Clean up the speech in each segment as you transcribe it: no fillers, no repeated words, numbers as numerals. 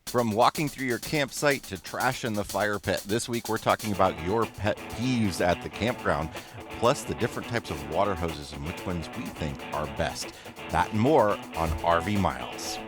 From walking through your campsite to trash in the fire pit, this week we're talking about your pet peeves at the campground, plus the different types of water hoses and which ones we think are best. That and more on RV Miles.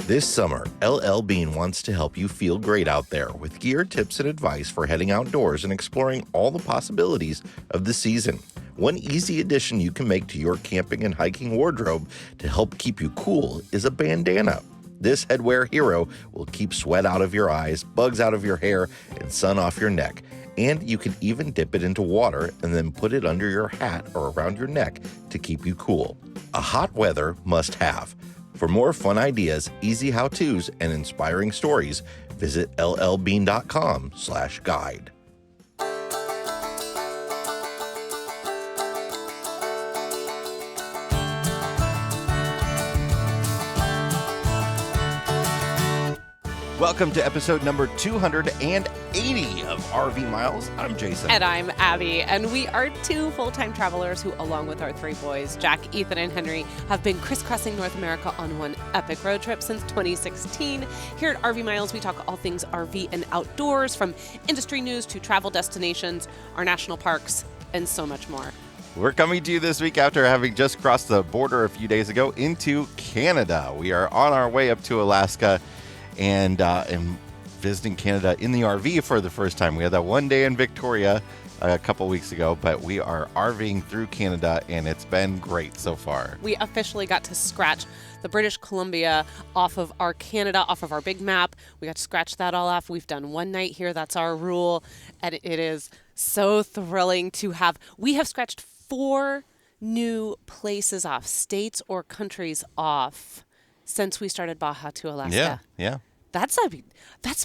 This summer, LL Bean wants to help you feel great out there with gear, tips, and advice for heading outdoors and exploring all the possibilities of the season. One easy addition you can make to your camping and hiking wardrobe to help keep you cool is a bandana. This headwear hero will keep sweat out of your eyes, bugs out of your hair, and sun off your neck. And you can even dip it into water and then put it under your hat or around your neck to keep you cool. A hot weather must-have. For more fun ideas, easy how-tos, and inspiring stories, visit llbean.com/guide. Welcome to episode number 280 of RV Miles. I'm Jason. And I'm Abby. And we are two full-time travelers who, along with our three boys, Jack, Ethan, and Henry, have been crisscrossing North America on one epic road trip since 2016. Here at RV Miles, we talk all things RV and outdoors, from industry news to travel destinations, our national parks, and so much more. We're coming to you this week after having just crossed the border a few days ago into Canada. We are on our way up to Alaska and visiting Canada in the RV for the first time. We had that one day in Victoria a couple weeks ago, but we are RVing through Canada, and it's been great so far. We officially got to scratch the British Columbia off of our Canada, off of our big map. We got to scratch that all off. We've done one night here. That's our rule. And it is so thrilling to have. We have scratched 4 new places off, states or countries off, since we started Baja to Alaska. Yeah. That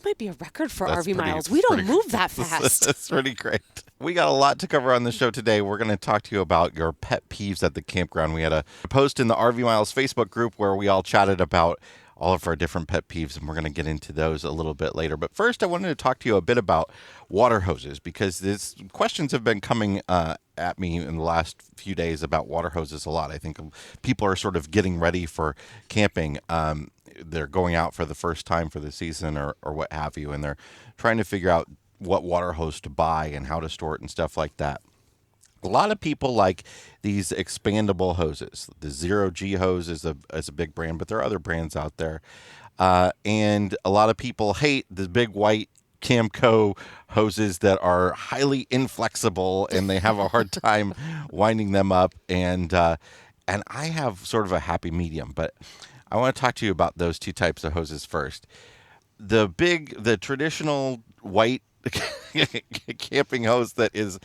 might be a record for RV Miles. We don't move that fast. That's pretty great. We got a lot to cover on the show today. We're going to talk to you about your pet peeves at the campground. We had a post in the RV Miles Facebook group where we all chatted about all of our different pet peeves, and we're going to get into those a little bit later. But first, I wanted to talk to you a bit about water hoses, because these questions have been coming at me in the last few days about water hoses a lot. I think people are sort of getting ready for camping. They're going out for the first time for the season or what have you, and they're trying to figure out what water hose to buy and how to store it and stuff like that. A lot of people like these expandable hoses. The Zero G hose is a big brand, but there are other brands out there. And a lot of people hate the big white Camco hoses that are highly inflexible, and they have a hard time winding them up. And I have sort of a happy medium, but I want to talk to you about those two types of hoses first. The traditional white camping hose that is,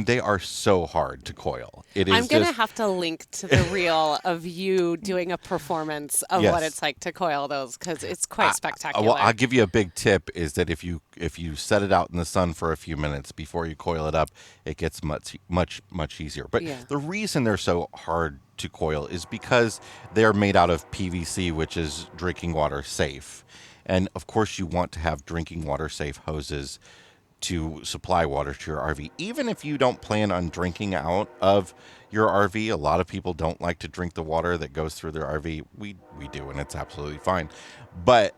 they are so hard to coil. It is. I'm going to have to link to the reel of you doing a performance of what it's like to coil those, because it's quite spectacular. Well, I'll give you a big tip, is that if you set it out in the sun for a few minutes before you coil it up, it gets much easier. But the reason they're so hard to coil is because they're made out of PVC, which is drinking water safe. And of course, you want to have drinking water safe hoses to supply water to your RV. Even if you don't plan on drinking out of your RV, a lot of people don't like to drink the water that goes through their RV. We do, and it's absolutely fine. But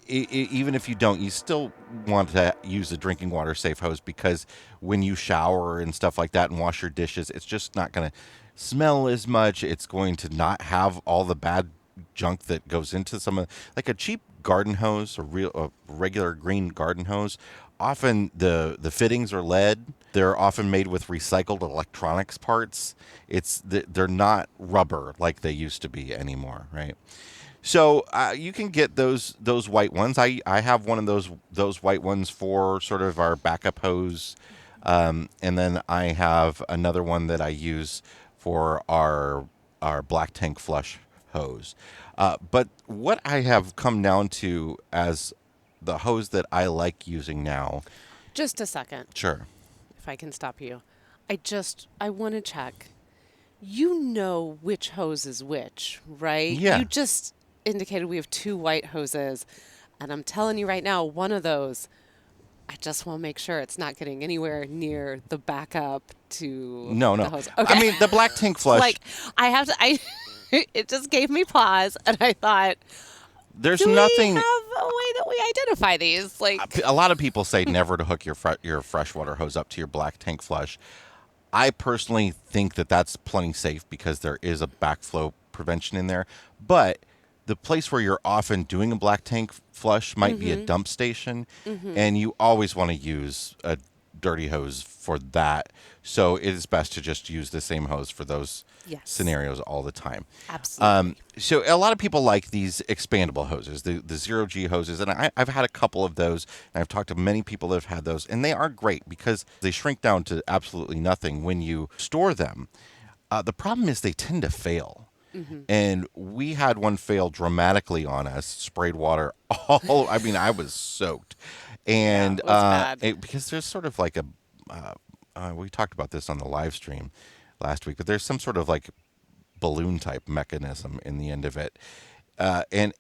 even if you don't, you still want to use a drinking water safe hose, because when you shower and stuff like that and wash your dishes, it's just not going to smell as much. It's going to not have all the bad junk that goes into like a cheap garden hose, a regular green garden hose. Often the fittings are lead. They're often made with recycled electronics parts. They're not rubber like they used to be anymore, right? So you can get those white ones. I have one of those white ones for sort of our backup hose, and then I have another one that I use for our black tank flush hose. But what I have come down to as the hose that I like using now. Just a second. Sure. If I can stop you. I want to check. You know which hose is which, right? Yeah. You just indicated we have 2 white hoses. And I'm telling you right now, one of those, I just want to make sure it's not getting anywhere near the backup to No. the hose. Okay. I mean, the black tank flush. Like, I have to... it just gave me pause, and I thought, There's do we nothing. have a way that we identify these? Like, A lot of people say never to hook your freshwater hose up to your black tank flush. I personally think that that's plenty safe because there is a backflow prevention in there. But the place where you're often doing a black tank flush might be a dump station, and you always want to use a dirty hose for that. So it is best to just use the same hose for those yes, scenarios all the time. absolutely. So a lot of people like these expandable hoses, the zero G hoses, and I've had a couple of those, and I've talked to many people that have had those, and they are great because they shrink down to absolutely nothing when you store them. The problem is they tend to fail. And we had one fail dramatically on us, sprayed water all, I mean, I was soaked. Yeah, And it was bad. because there's sort of like we talked about this on the live stream last week, but there's some sort of like balloon type mechanism in the end of it. And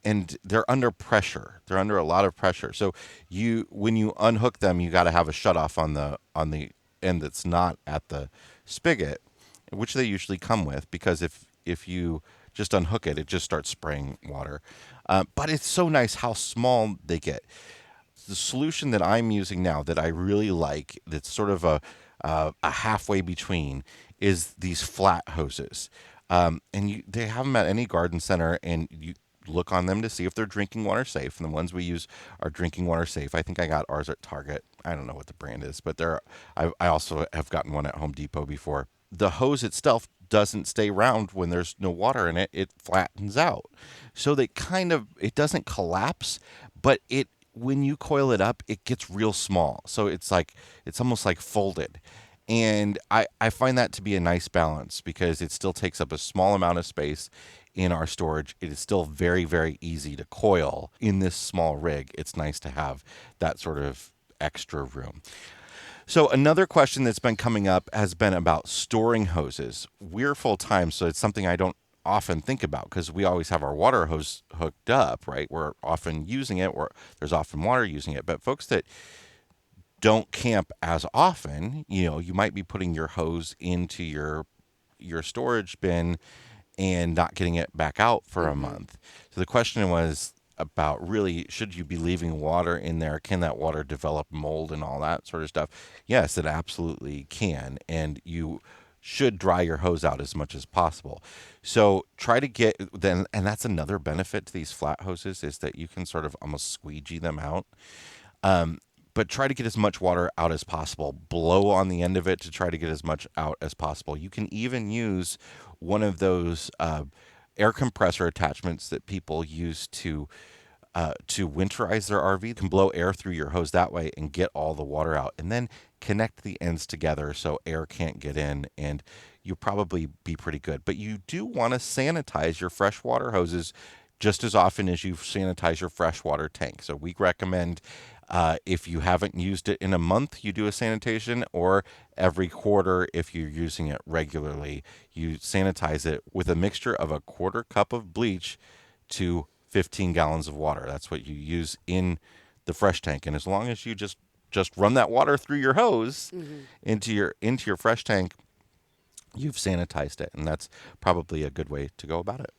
they're under pressure. They're under a lot of pressure. So when you unhook them, you got to have a shut off on the end that's not at the spigot, which they usually come with, because if you just unhook it, it just starts spraying water. But it's so nice how small they get. The solution that I'm using now that I really like, that's sort of a halfway between, is these flat hoses. And they have them at any garden center, and you look on them to see if they're drinking water safe. And the ones we use are drinking water safe. I think I got ours at Target. I don't know what the brand is, but I also have gotten one at Home Depot before. The hose itself doesn't stay round when there's no water in it. It flattens out. So it doesn't collapse, but when you coil it up, it gets real small. So it's almost like folded. And I find that to be a nice balance because it still takes up a small amount of space in our storage. It is still very, very easy to coil in this small rig. It's nice to have that sort of extra room. So another question that's been coming up has been about storing hoses. We're full time, so it's something I don't often think about because we always have our water hose hooked up, right? We're often using it, or there's often water using it. But folks that don't camp as often, you might be putting your hose into your storage bin and not getting it back out for a month. So the question was about, really, should you be leaving water in there? Can that water develop mold and all that sort of stuff? Yes, it absolutely can. And you should dry your hose out as much as possible. So try to get then, and that's another benefit to these flat hoses, is that you can sort of almost squeegee them out. But try to get as much water out as possible. Blow on the end of it to try to get as much out as possible. You can even use one of those air compressor attachments that people use to winterize their RV. You can blow air through your hose that way and get all the water out, and then connect the ends together so air can't get in, and you'll probably be pretty good. But you do want to sanitize your freshwater hoses just as often as you sanitize your freshwater tank. So we recommend, if you haven't used it in a month, you do a sanitation, or every quarter if you're using it regularly, you sanitize it with a mixture of a quarter cup of bleach to 15 gallons of water. That's what you use in the fresh tank. And as long as you just run that water through your hose into your fresh tank, you've sanitized it, and that's probably a good way to go about it.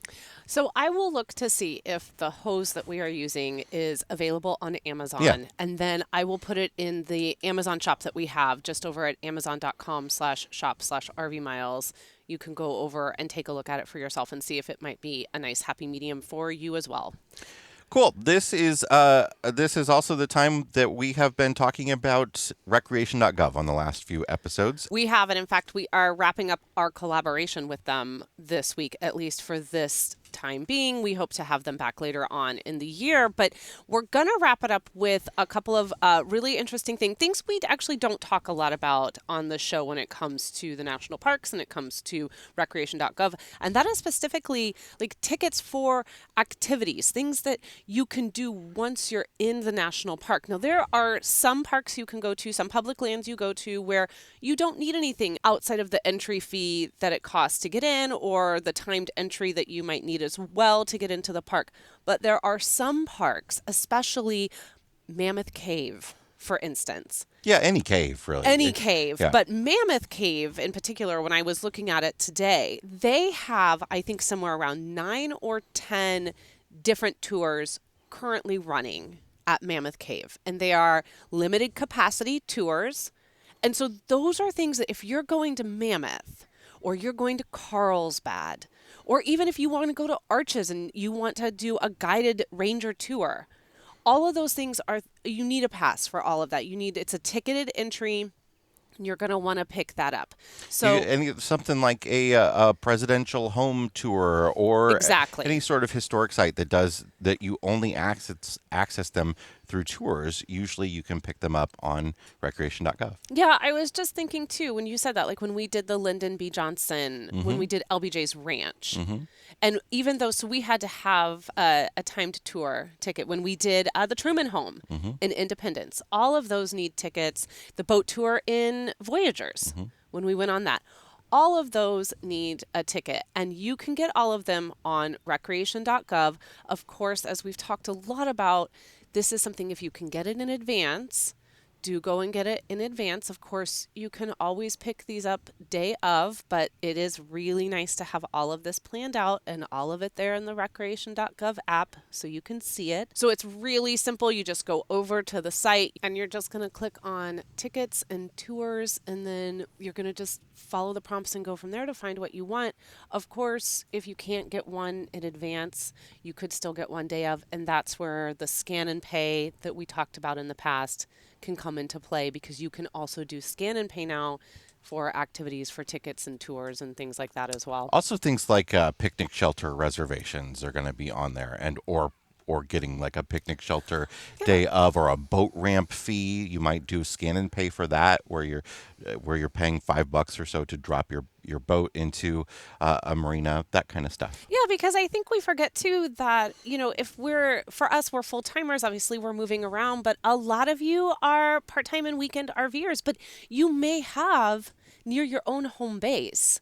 So I will look to see if the hose that we are using is available on Yeah. Amazon, and then I will put it in the Amazon shop that we have just over at amazon.com/shop/RV Miles. You can go over and take a look at it for yourself and see if it might be a nice happy medium for you as well. Cool. This is also the time that we have been talking about Recreation.gov on the last few episodes. We have, and in fact, we are wrapping up our collaboration with them this week, at least for this time being. We hope to have them back later on in the year, but we're going to wrap it up with a couple of really interesting things we actually don't talk a lot about on the show when it comes to the national parks and it comes to recreation.gov. And that is specifically like tickets for activities, things that you can do once you're in the national park. Now, there are some parks you can go to, some public lands you go to where you don't need anything outside of the entry fee that it costs to get in, or the timed entry that you might need as well to get into the park. But there are some parks, especially Mammoth Cave. for instance. Yeah, any cave, really. Any cave. Yeah. But Mammoth Cave in particular, when I was looking at it today, they have, I think, somewhere around 9 or 10 different tours currently running at Mammoth Cave. And they are limited capacity tours. And so those are things that if you're going to Mammoth or you're going to Carlsbad, or even if you want to go to Arches and you want to do a guided ranger tour, all of those things are, you need a pass for all of that. It's a ticketed entry. You're going to want to pick that up. So something like a presidential home tour or exactly. any sort of historic site that you only access them through tours. Usually you can pick them up on Recreation.gov. Yeah, I was just thinking too when you said that, like when we did the Lyndon B. Johnson, when we did LBJ's Ranch. And even though, so we had to have a timed tour ticket when we did the Truman Home in Independence. All of those need tickets. The boat tour in Voyagers, when we went on that. All of those need a ticket, and you can get all of them on Recreation.gov. Of course, as we've talked a lot about, this is something if you can get it in advance, do go and get it in advance. Of course, you can always pick these up day of, but it is really nice to have all of this planned out and all of it there in the Recreation.gov app so you can see it. So it's really simple. You just go over to the site and you're just going to click on tickets and tours, and then you're going to just follow the prompts and go from there to find what you want. Of course, if you can't get one in advance, you could still get one day of, and that's where the scan and pay that we talked about in the past can come into play, because you can also do scan and pay now for activities for tickets and tours and things like that as well. Also, things like picnic shelter reservations are going to be on there, and or getting like a picnic shelter day of, or a boat ramp fee. You might do scan and pay for that, where you're paying $5 or so to drop your boat into a marina, that kind of stuff. Yeah, because I think we forget too that, if we're full timers, obviously we're moving around, but a lot of you are part-time and weekend RVers, but you may have near your own home base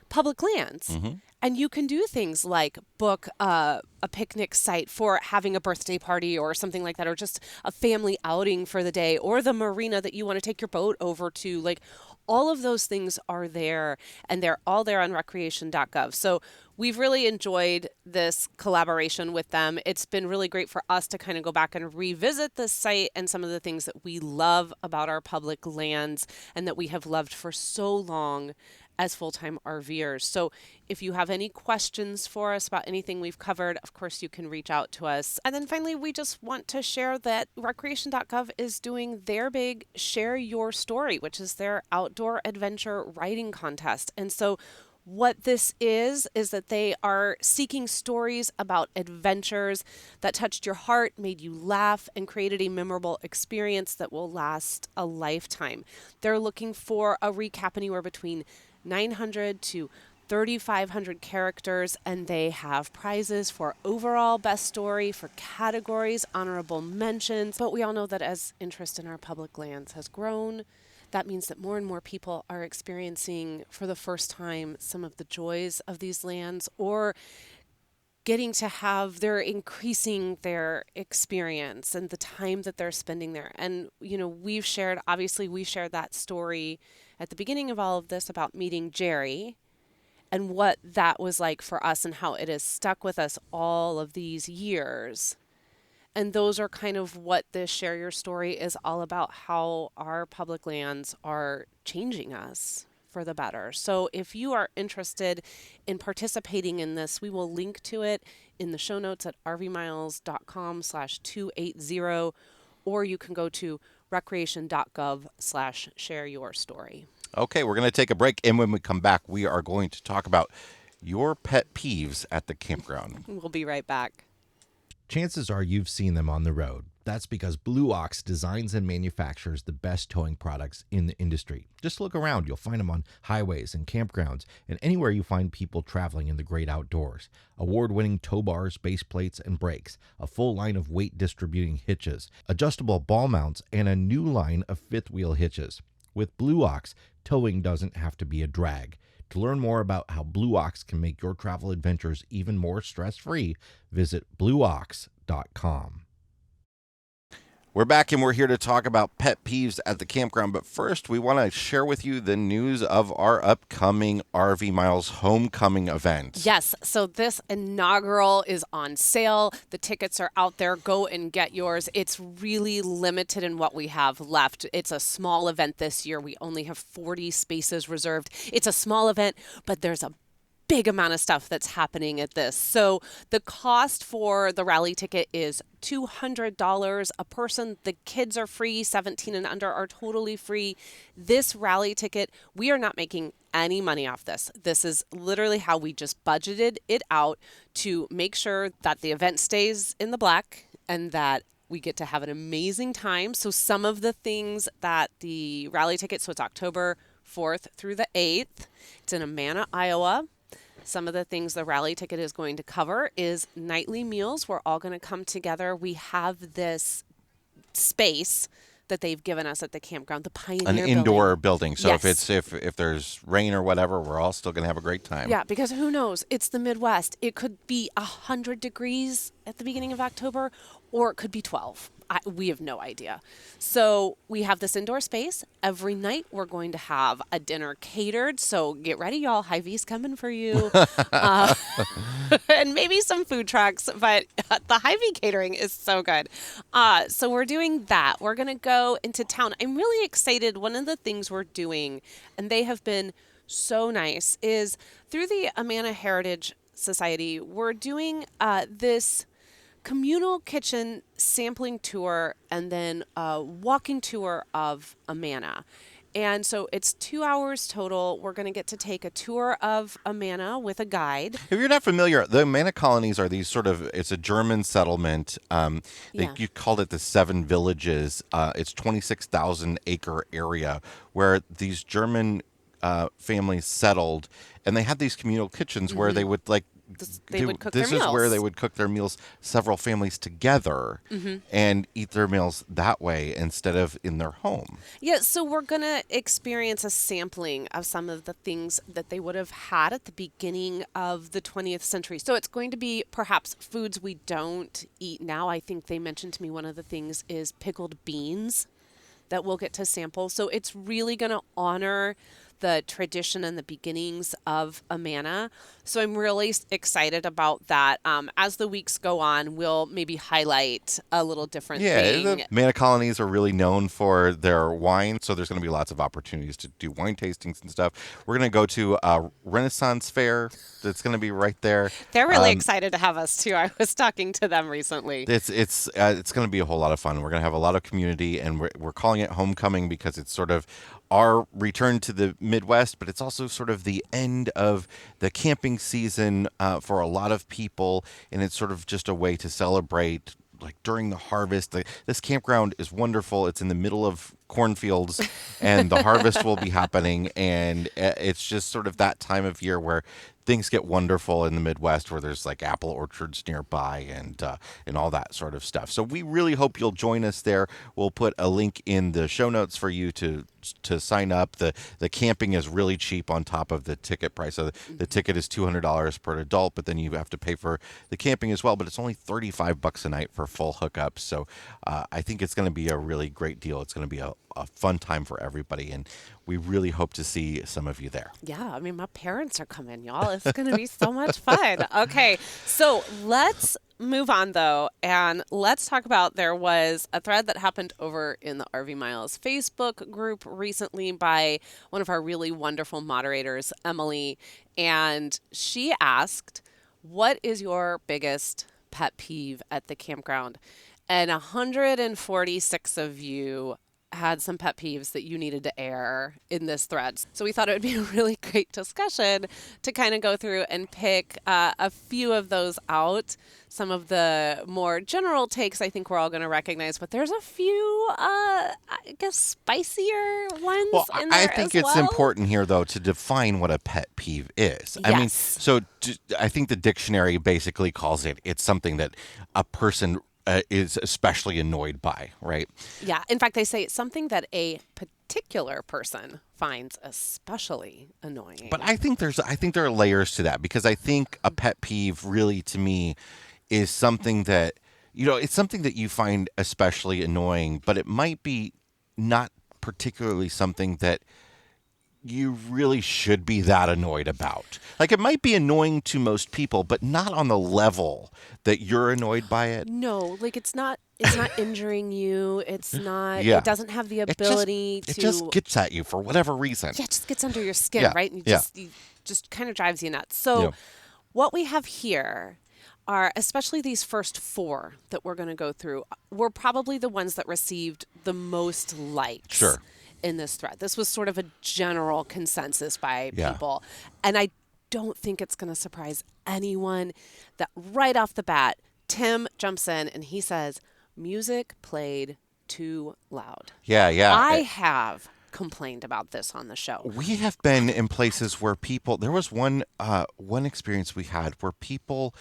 public lands. And you can do things like book a picnic site for having a birthday party or something like that, or just a family outing for the day, or the marina that you want to take your boat over to. Like, all of those things are there, and they're all there on recreation.gov. So we've really enjoyed this collaboration with them. It's been really great for us to kind of go back and revisit the site and some of the things that we love about our public lands and that we have loved for so long as full-time RVers. So if you have any questions for us about anything we've covered, of course you can reach out to us. And then finally, we just want to share that Recreation.gov is doing their big Share Your Story, which is their outdoor adventure writing contest. And so what this is that they are seeking stories about adventures that touched your heart, made you laugh, and created a memorable experience that will last a lifetime. They're looking for a recap anywhere between 900 to 3,500 characters, and they have prizes for overall best story, for categories, honorable mentions. But we all know that as interest in our public lands has grown, that means that more and more people are experiencing for the first time some of the joys of these lands, or they're increasing their experience and the time that they're spending there. And, we shared that story at the beginning of all of this about meeting Jerry and what that was like for us and how it has stuck with us all of these years. And those are kind of what this Share Your Story is all about, how our public lands are changing us for the better. So if you are interested in participating in this, we will link to it in the show notes at rvmiles.com/280, or you can go to recreation.gov/shareyourstory. Okay, we're going to take a break, and when we come back, we are going to talk about your pet peeves at the campground. We'll be right back. Chances are you've seen them on the road. That's because Blue Ox designs and manufactures the best towing products in the industry. Just look around. You'll find them on highways and campgrounds and anywhere you find people traveling in the great outdoors. Award-winning tow bars, base plates, and brakes, a full line of weight-distributing hitches, adjustable ball mounts, and a new line of fifth-wheel hitches. With Blue Ox, towing doesn't have to be a drag. To learn more about how Blue Ox can make your travel adventures even more stress-free, visit blueox.com. We're back and we're here to talk about pet peeves at the campground. But first, we want to share with you the news of our upcoming RV Miles Homecoming event. Yes, so this inaugural is on sale. The tickets are out there. Go and get yours. It's really limited in what we have left. It's a small event this year. We only have 40 spaces reserved. It's a small event, but there's a big amount of stuff that's happening at this. So the cost for the rally ticket is $200 a person. The kids are free, 17 and under are totally free. This rally ticket, we are not making any money off this. This is literally how we just budgeted it out to make sure that the event stays in the black and that we get to have an amazing time. So some of the things that the rally ticket, so it's October 4th through the 8th, it's in Amana, Iowa. Some of the things the rally ticket is going to cover is nightly meals. We're all going to come together. We have this space that they've given us at the campground, the Pioneer An Building. indoor building. So Yes. if there's rain or whatever, we're all still going to have a great time. Yeah, because who knows? It's the Midwest. It could be 100 degrees at the beginning of October, or it could be 12. We have no idea. So we have this indoor space. Every night we're going to have a dinner catered. So get ready, y'all. Hy-Vee's coming for you. And maybe some food trucks, but the Hy-Vee catering is so good. So we're doing that. We're going to go into town. I'm really excited. One of the things we're doing, and they have been so nice, is through the Amana Heritage Society, we're doing this communal kitchen sampling tour and then a walking tour of Amana. And so it's 2 hours total. We're going to get to take a tour of Amana with a guide. If you're not familiar, the Amana colonies are these it's a German settlement. You called it the Seven Villages. It's 26,000 acre area where these German families settled, and they had these communal kitchens where they would They would cook their this meals. is where they would cook their meals, several families together, and eat their meals that way instead of in their home. Yeah, so we're going to experience a sampling of some of the things that they would have had at the beginning of the 20th century. So it's going to be perhaps foods we don't eat now. I think they mentioned to me one of the things is pickled beans that we'll get to sample. So it's really going to honor the tradition and the beginnings of Amana. So I'm really excited about that. As the weeks go on, we'll maybe highlight a little different thing. The Amana colonies are really known for their wine, so there's going to be lots of opportunities to do wine tastings and stuff. We're going to go to a Renaissance fair that's going to be right there. They're really excited to have us too. I was talking to them recently. It's going to be a whole lot of fun. We're going to have a lot of community, and we're calling it Homecoming because it's sort of our return to the Midwest, but it's also sort of the end of the camping season for a lot of people, and it's sort of just a way to celebrate like during the harvest. This campground is wonderful. It's in the middle of cornfields, and the harvest will be happening, and it's just sort of that time of year where things get wonderful in the Midwest, where there's like apple orchards nearby and all that sort of stuff. So we really hope you'll join us there. We'll put a link in the show notes for you to sign up. The camping is really cheap on top of the ticket price. So the ticket is $200 per adult, but then you have to pay for the camping as well. But it's only $35 a night for full hookups. So I think it's going to be a really great deal. It's going to be a fun time for everybody, and we really hope to see some of you there. Yeah, I mean, my parents are coming, y'all. It's going to be so much fun. Okay, so let's move on, though, and let's talk about, there was a thread that happened over in the RV Miles Facebook group recently by one of our really wonderful moderators, Emily, and she asked, what is your biggest pet peeve at the campground? And 146 of you had some pet peeves that you needed to air in this thread. So we thought it would be a really great discussion to kind of go through and pick a few of those out. Some of the more general takes I think we're all going to recognize, but there's a few, I guess, spicier ones in there I think it's important here, though, to define what a pet peeve is. I mean, so I think the dictionary basically calls it's something that a person is especially annoyed by, right? Yeah. In fact, they say it's something that a particular person finds especially annoying. But I think there are layers to that, because I think a pet peeve really, to me, is something that it's something that you find especially annoying, but it might be not particularly something that you really should be that annoyed about. Like, it might be annoying to most people, but not on the level that you're annoyed by it. No, like it's not injuring you. It's not Yeah. it doesn't have the It just ability it to just gets at you for whatever reason. yeah, it just gets under your skin, Yeah. right? And Yeah. you just kind of drives you nuts. Yeah. So what we have here are, especially these first 4 that we're going to go through, were probably the ones that received the most likes. Sure. In this thread. This was sort of a general consensus by Yeah. people. And I don't think it's going to surprise anyone that right off the bat, Tim jumps in and he says, music played too loud. Yeah, yeah. I have complained about this on the show. We have been in places where people. There was one experience we had where people.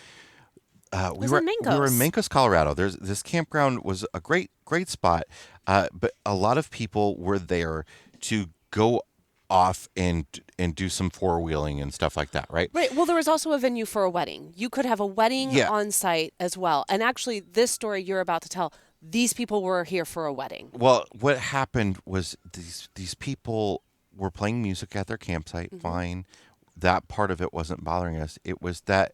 We was in were in Mancos. Mancos, Colorado. There's this campground was a great spot, but a lot of people were there to go off and do some four-wheeling and stuff like that, right? Right. Well, there was also a venue for a wedding. You could have a wedding Yeah. on site as well. And actually, this story you're about to tell, these people were here for a wedding. Well, what happened was these people were playing music at their campsite. Mm-hmm. Fine, that part of it wasn't bothering us. It was that,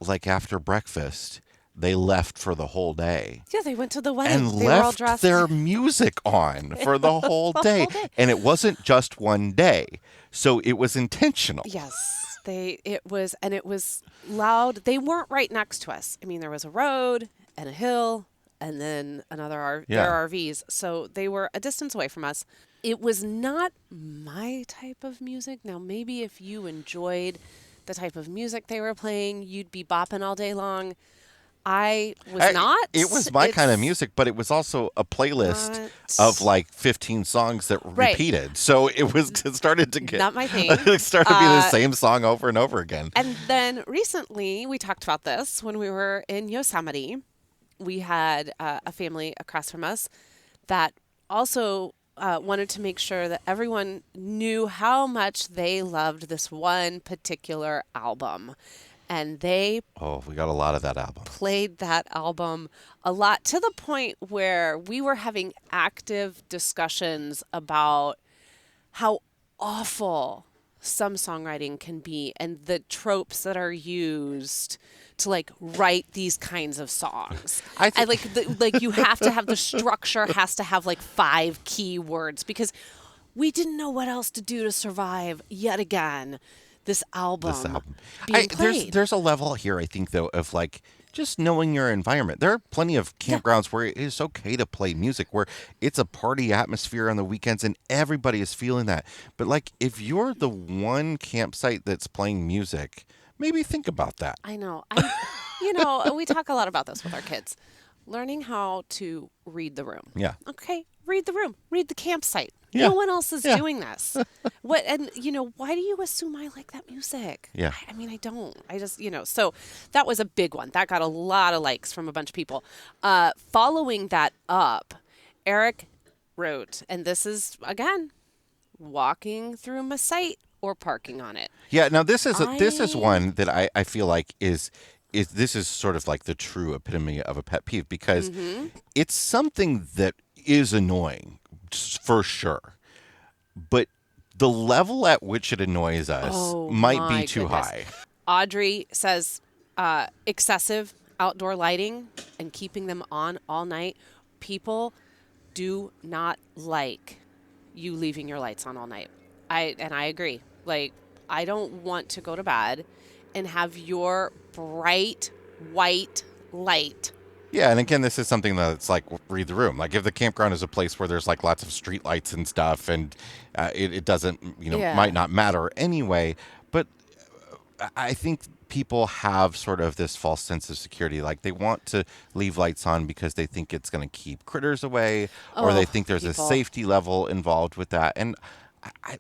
like, after breakfast, they left for the whole day. Yeah, they went to the wedding. And They were all left dressed. their music on for the whole day. And it wasn't just one day. So it was intentional. Yes, it was loud. They weren't right next to us. I mean, there was a road and a hill and then another Yeah. their RVs. So they were a distance away from us. It was not my type of music. Now, maybe if you enjoyed the type of music they were playing, you'd be bopping all day long. I was not. It was my kind of It's music, but it was also a playlist not- of like 15 songs that Right. repeated. So it started to get Not my thing. It started to be the same song over and over again. And then recently, we talked about this when we were in Yosemite. We had a family across from us that also wanted to make sure that everyone knew how much they loved this one particular album. And they Oh, we got a lot of that album. played that album a lot to the point where we were having active discussions about how awful some songwriting can be and the tropes that are used to like write these kinds of songs. I And think- like you have to have the structure has to have like 5 key words because we didn't know what else to do to survive yet again. This album being played. There's a level here, I think, though, of like just knowing your environment. There are plenty of campgrounds where it is okay to play music, where it's a party atmosphere on the weekends and everybody is feeling that. But like, if you're the one campsite that's playing music, maybe think about that. I know. We talk a lot about this with our kids. Learning how to read the room. Yeah. Okay, read the room. Read the campsite. Yeah. No one else is Yeah. doing this. Why do you assume I like that music? Yeah. I mean, I don't. I just, so that was a big one. That got a lot of likes from a bunch of people. Following that up, Eric wrote, and this is, again, walking through a site or parking on it. Yeah. Now this is one that I feel like is this is sort of like the true epitome of a pet peeve because it's something that is annoying for sure, but the level at which it annoys us might my be too goodness. high. Audrey says excessive outdoor lighting and keeping them on all night. People do not like you leaving your lights on all night. I agree. Like, I don't want to go to bed and have your bright white light. Yeah, and again, this is something that's like read the room. Like if the campground is a place where there's like lots of street lights and stuff, and it doesn't, Yeah. might not matter anyway. But I think people have sort of this false sense of security. Like they want to leave lights on because they think it's going to keep critters away, or they think there's people. a safety level involved with that. And I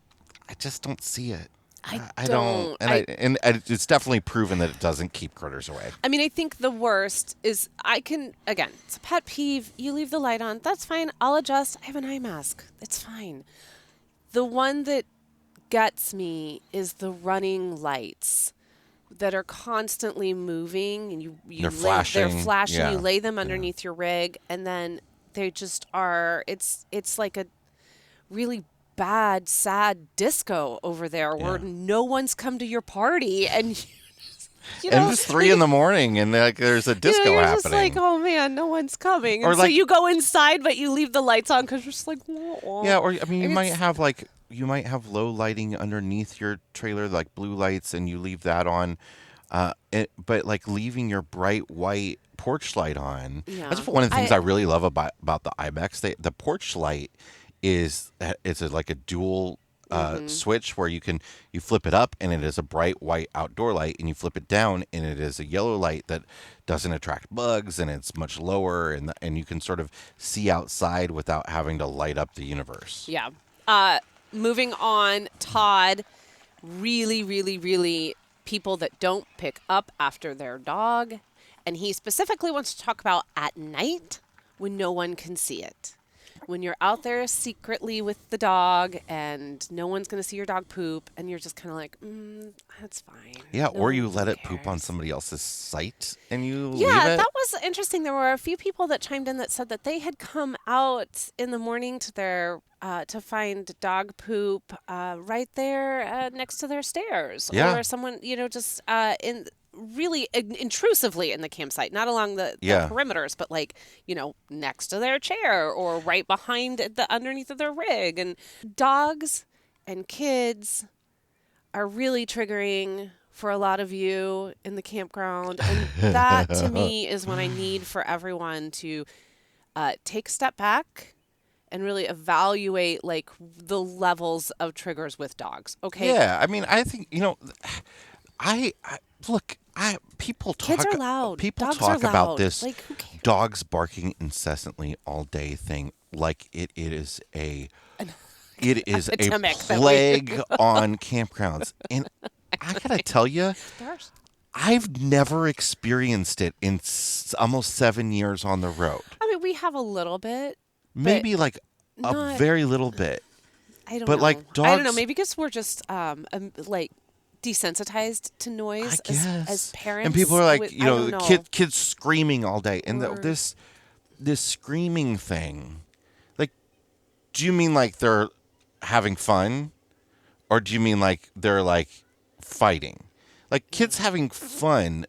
just don't see it. I don't. And it's definitely proven that it doesn't keep critters away. I mean, I think the worst is again, it's a pet peeve. You leave the light on. That's fine. I'll adjust. I have an eye mask. It's fine. The one that gets me is the running lights that are constantly moving, and They're flashing. They're flashing. Yeah. You lay them underneath your rig, and then they just are. It's like a really bad, sad disco over there where no one's come to your party, and and it's 3 in the morning, and like there's a disco you're happening. just like, oh man, no one's coming, Or and so like- you go inside, but you leave the lights on because you're just like, wah. Yeah, or I mean, And you might have low lighting underneath your trailer, like blue lights, and you leave that on. But like leaving your bright white porch light on. Yeah. That's one of the things I really love about the Ibex. The porch light like a dual switch where you flip it up and it is a bright white outdoor light, and you flip it down and it is a yellow light that doesn't attract bugs, and it's much lower, and you can sort of see outside without having to light up the universe. Yeah. Moving on, Todd, really, really, really people that don't pick up after their dog. And he specifically wants to talk about at night when no one can see it. When you're out there secretly with the dog and no one's going to see your dog poop, and you're just kind of like, that's fine. Yeah, No or you one let it poop on cares. somebody else's site and you leave Yeah, it. that was interesting. There were a few people that chimed in that said that they had come out in the morning to their to find dog poop right there next to their stairs, Yeah. or someone just in really intrusively in the campsite, not along the Yeah. perimeters, but like next to their chair or right behind the underneath of their rig. And dogs and kids are really triggering for a lot of you in the campground. And that to me is when I need for everyone to take a step back and really evaluate like the levels of triggers with dogs. Okay. Yeah, I mean, I think I look. People talk. Kids are loud. People Dogs talk are about loud. this Like, who cares? dogs barking incessantly all day thing like it is a epidemic that we- plague on campgrounds. And I gotta tell you, There's- I've never experienced it in almost 7 years on the road. I mean, we have a little bit. Maybe like a not- very little bit. I don't But, know. like, I don't know. dogs- Maybe because we're just like desensitized to noise I guess. as parents. And people are like, I don't know. kids screaming all day, and Or- this screaming thing. Like, do you mean like they're having fun, or do you mean like they're like fighting? Like kids having fun.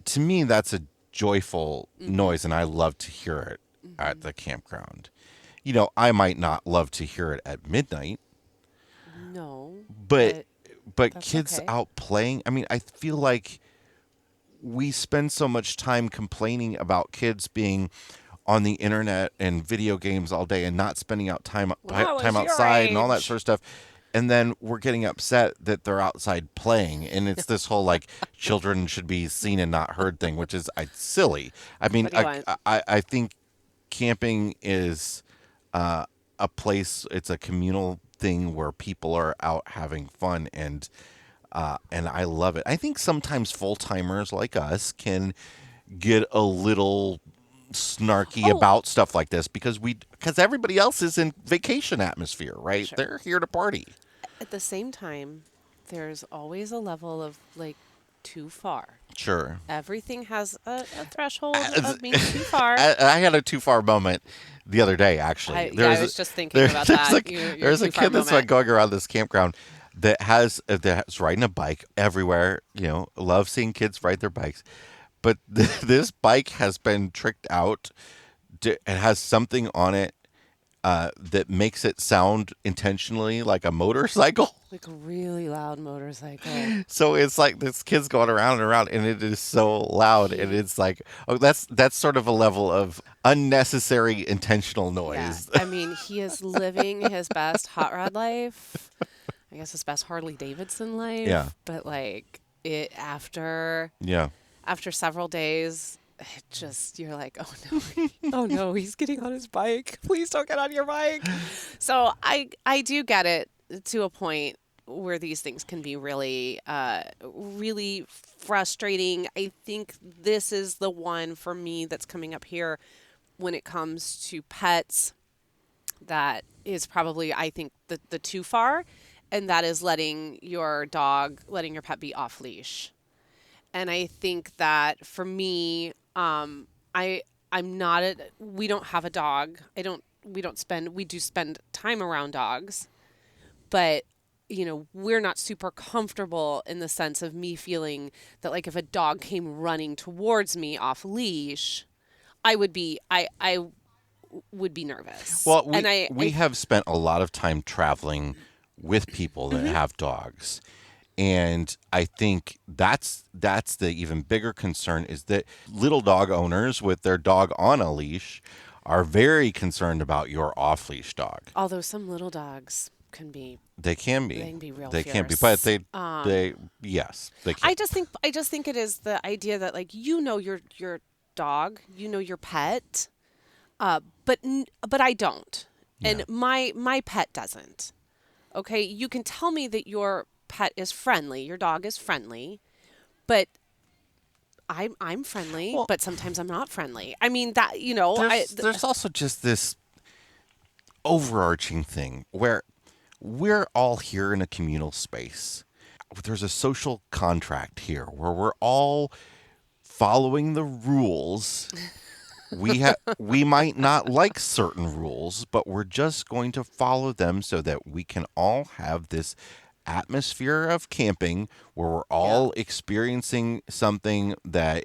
To me, that's a joyful noise, and I love to hear it at the campground. I might not love to hear it at midnight, No. but that's kids okay. out playing. I mean, I feel like we spend so much time complaining about kids being on the internet and video games all day and not spending out time When I was your outside and all that age. sort of stuff. And then we're getting upset that they're outside playing, and it's this whole like children should be seen and not heard thing, which is silly. I mean, What do you want? I think camping is a place. It's a communal thing where people are out having fun, and I love it. I think sometimes full timers like us can get a little snarky Oh. about stuff like this because everybody else is in vacation atmosphere, right? Sure. They're here to party. At the same time, there's always a level of like too far. Sure. Everything has a threshold of being too far. I had a too far moment the other day, actually. I was just thinking about that. Your There's a too far kid that's moment. like going around this campground that's riding a bike everywhere. Love seeing kids ride their bikes. But this bike has been tricked out. It has something on it that makes it sound intentionally like a motorcycle. Like a really loud motorcycle. So it's like this kid's going around and around, and it is so loud, and it's like, oh, that's sort of a level of unnecessary intentional Yeah. noise. I mean, he is living his best hot rod life. I guess his best Harley Davidson life. Yeah. But like after Yeah. several days, it just you're like, oh no, oh no, he's getting on his bike. Please don't get on your bike. So I do get it to a point where these things can be really really frustrating. I think this is the one for me that's coming up here when it comes to pets that is probably, I think, the too far. and that is letting your pet be off leash. And I think that for me, I I'm not a we don't have a dog. We do spend time around dogs, but we're not super comfortable in the sense of me feeling that like if a dog came running towards me off leash, I would be nervous. Well, And we have spent a lot of time traveling with people that have dogs. And I think that's the even bigger concern is that little dog owners with their dog on a leash are very concerned about your off-leash dog. although some little dogs can be They can be. they can be real They can be, fierce. but they yes, they can. I just think it is the idea that like your dog, your pet, but I don't, and my pet doesn't. Okay, you can tell me that your pet is friendly, your dog is friendly, but I'm friendly, Well, but sometimes I'm not friendly. I mean that there's also just this overarching thing where we're all here in a communal space. There's a social contract here where we're all following the rules. We might not like certain rules, but we're just going to follow them so that we can all have this atmosphere of camping where we're all experiencing something that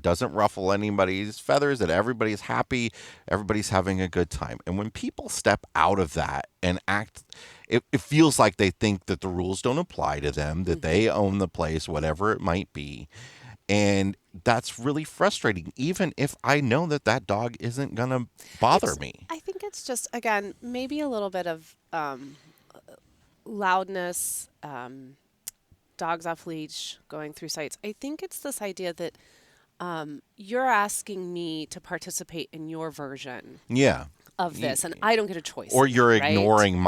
doesn't ruffle anybody's feathers, that everybody's happy, everybody's having a good time. And when people step out of that and act, it feels like they think that the rules don't apply to them, that they own the place, whatever it might be. And that's really frustrating, even if I know that that dog isn't going to bother me. I think it's just again maybe a little bit of loudness, dogs off leash, going through sites. I think it's this idea that you're asking me to participate in your version Yeah. of this, and I don't get a choice. Or you're right? ignoring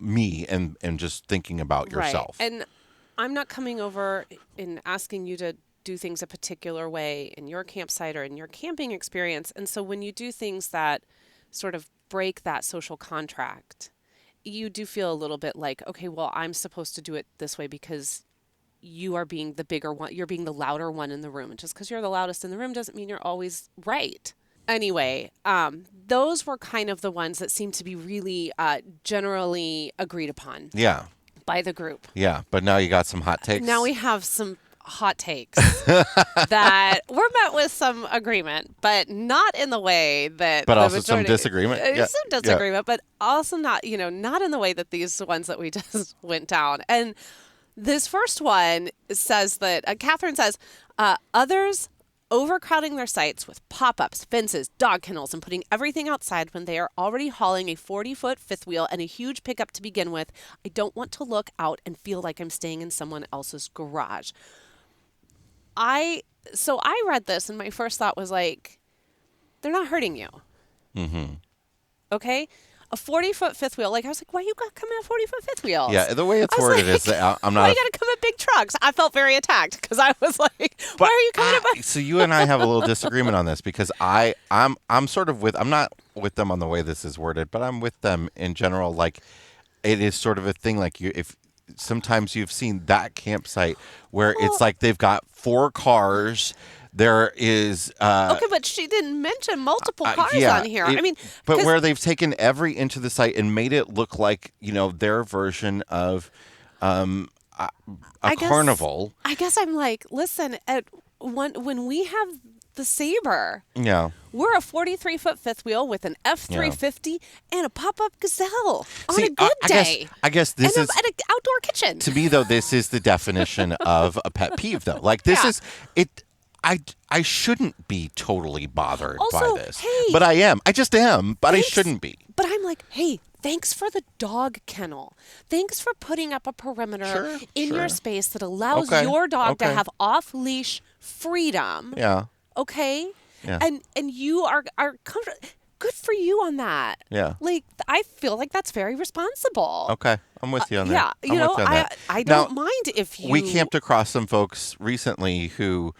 me and just thinking about yourself. Right. And I'm not coming over and asking you to do things a particular way in your campsite or in your camping experience. And so when you do things that sort of break that social contract, you do feel a little bit like, okay, well, I'm supposed to do it this way because you are being the bigger one, you're being the louder one in the room. And just because you're the loudest in the room doesn't mean you're always right. Anyway, those were kind of the ones that seemed to be really generally agreed upon by the group. Yeah, but now you got some hot takes. Now we have some hot takes that were met with some agreement, but not in the way that. But the also majority, some disagreement. Some disagreement, but also not in the way that these ones that we just went down. And this first one says that Catherine says others overcrowding their sites with pop-ups, fences, dog kennels, and putting everything outside when they are already hauling a 40-foot fifth wheel and a huge pickup to begin with. I don't want to look out and feel like I'm staying in someone else's garage. So I read this and my first thought was like, they're not hurting you. Mm-hmm. Okay? A 40-foot fifth wheel. Like, I was like, why you got to come at 40-foot fifth wheels? Yeah, the way it's worded is that I'm not. Why you got to come at big trucks? I felt very attacked because I was like, why are you coming at So you and I have a little disagreement on this because I'm sort of I'm not with them on the way this is worded, but I'm with them in general. Like, it is sort of a thing. Like if sometimes you've seen that campsite where it's like they've got 4 cars. There is okay, but she didn't mention multiple cars on here. But where they've taken every inch of the site and made it look like their version of a carnival. I guess I'm like, listen, when we have the Sabre, we're a 43-foot fifth wheel with an F350 and a pop-up Gazelle on a good day. I guess this is an outdoor kitchen. To me, though, this is the definition of a pet peeve, though. Like this is it. I shouldn't be totally bothered also, by this. Hey, but I am. I just am, but I shouldn't be. But I'm like, hey, thanks for the dog kennel. Thanks for putting up a perimeter in your space that allows your dog to have off-leash freedom. Yeah. Okay? Yeah. And you are comfortable. Good for you on that. Yeah. Like, I feel like that's very responsible. Okay. I'm with you on that. Yeah. I don't mind if you... We camped across some folks recently who